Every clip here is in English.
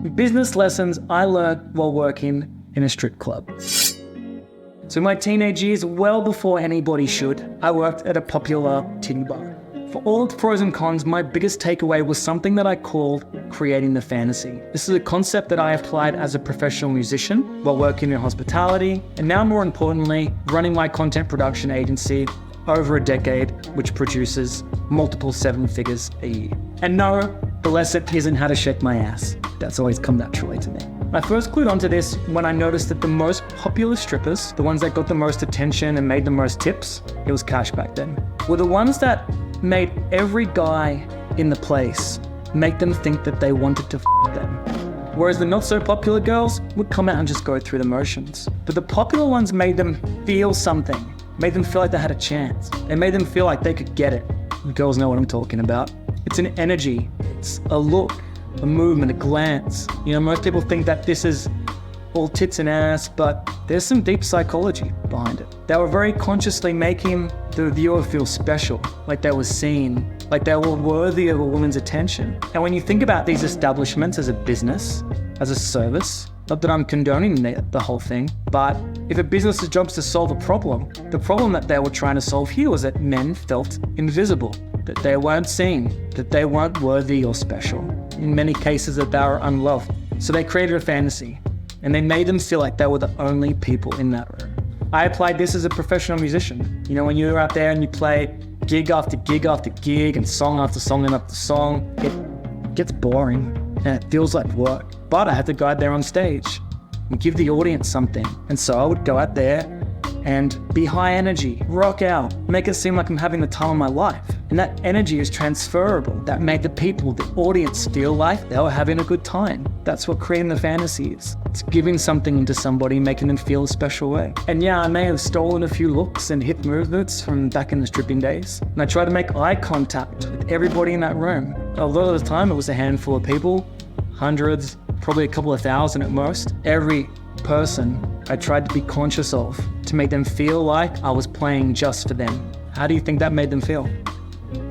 Business lessons I learned while working in a strip club. So in my teenage years, well before anybody should, I worked at a popular titty bar. For all its pros and cons, my biggest takeaway was something that I called creating the fantasy. This is a concept that I applied as a professional musician while working in hospitality, and now more importantly, running my content production agency over a decade, which produces multiple 7 figures a year. And no, the lesson isn't how to shake my ass. That's always come naturally to me. I first clued onto this when I noticed that the most popular strippers, the ones that got the most attention and made the most tips, it was cash back then, were the ones that made every guy in the place make them think that they wanted to f them. Whereas the not so popular girls would come out and just go through the motions. But the popular ones made them feel something, made them feel like they had a chance. They made them feel like they could get it. You girls know what I'm talking about. It's an energy, it's a look, a movement, a glance. You know, most people think that this is all tits and ass, but there's some deep psychology behind it. They were very consciously making the viewer feel special, like they were seen, like they were worthy of a woman's attention. And when you think about these establishments as a business, as a service, not that I'm condoning the whole thing, but if a business's job is to solve a problem, the problem that they were trying to solve here was that men felt invisible, that they weren't seen, that they weren't worthy or special. In many cases that they were unloved. So they created a fantasy, and they made them feel like they were the only people in that room. I applied this as a professional musician. You know, when you're out there and you play gig after gig after gig and song after song after song, it gets boring and it feels like work. But I had to go out there on stage and give the audience something. And so I would go out there and be high energy, rock out, make it seem like I'm having the time of my life. And that energy is transferable. That made the people, the audience, feel like they were having a good time. That's what creating the fantasy is. It's giving something into somebody, making them feel a special way. And yeah, I may have stolen a few looks and hip movements from back in the stripping days. And I tried to make eye contact with everybody in that room. A lot of the time it was a handful of people, hundreds, probably a couple of thousand at most. Every person I tried to be conscious of to make them feel like I was playing just for them. How do you think that made them feel?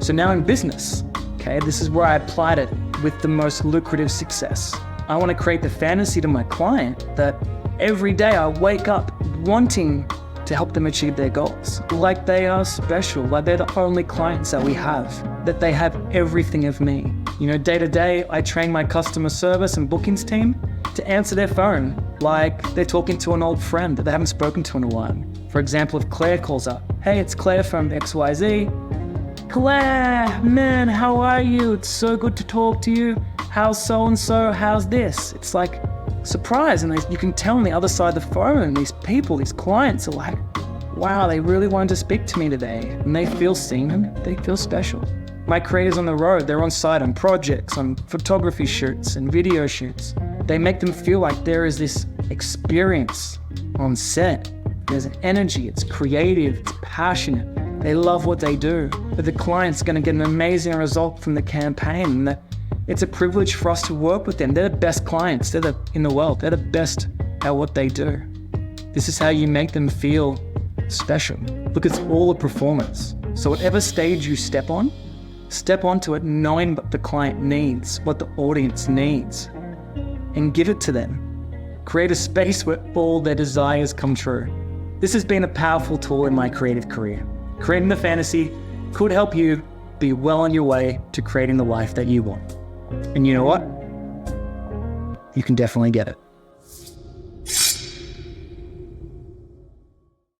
So now in business, okay, this is where I applied it with the most lucrative success. I want to create the fantasy to my client that every day I wake up wanting to help them achieve their goals. Like they are special, like they're the only clients that we have, that they have everything of me. You know, day to day, I train my customer service and bookings team to answer their phone like they're talking to an old friend that they haven't spoken to in a while. For example, if Claire calls up, hey, it's Claire from XYZ. Claire, man, how are you? It's so good to talk to you. How's so-and-so? How's this? It's like surprise, and you can tell on the other side of the phone, these people, these clients are like, wow, they really wanted to speak to me today. And they feel seen and they feel special. My creators on the road, they're on site on projects, on photography shoots and video shoots. They make them feel like there is this experience on set. There's an energy, it's creative, it's passionate. They love what they do, but the client's gonna get an amazing result from the campaign. And that it's a privilege for us to work with them. They're the best clients in the world. They're the best at what they do. This is how you make them feel special. Look, it's all a performance. So whatever stage you step onto it knowing what the client needs, what the audience needs, and give it to them. Create a space where all their desires come true. This has been a powerful tool in my creative career. Creating the fantasy could help you be well on your way to creating the life that you want. And you know what? You can definitely get it.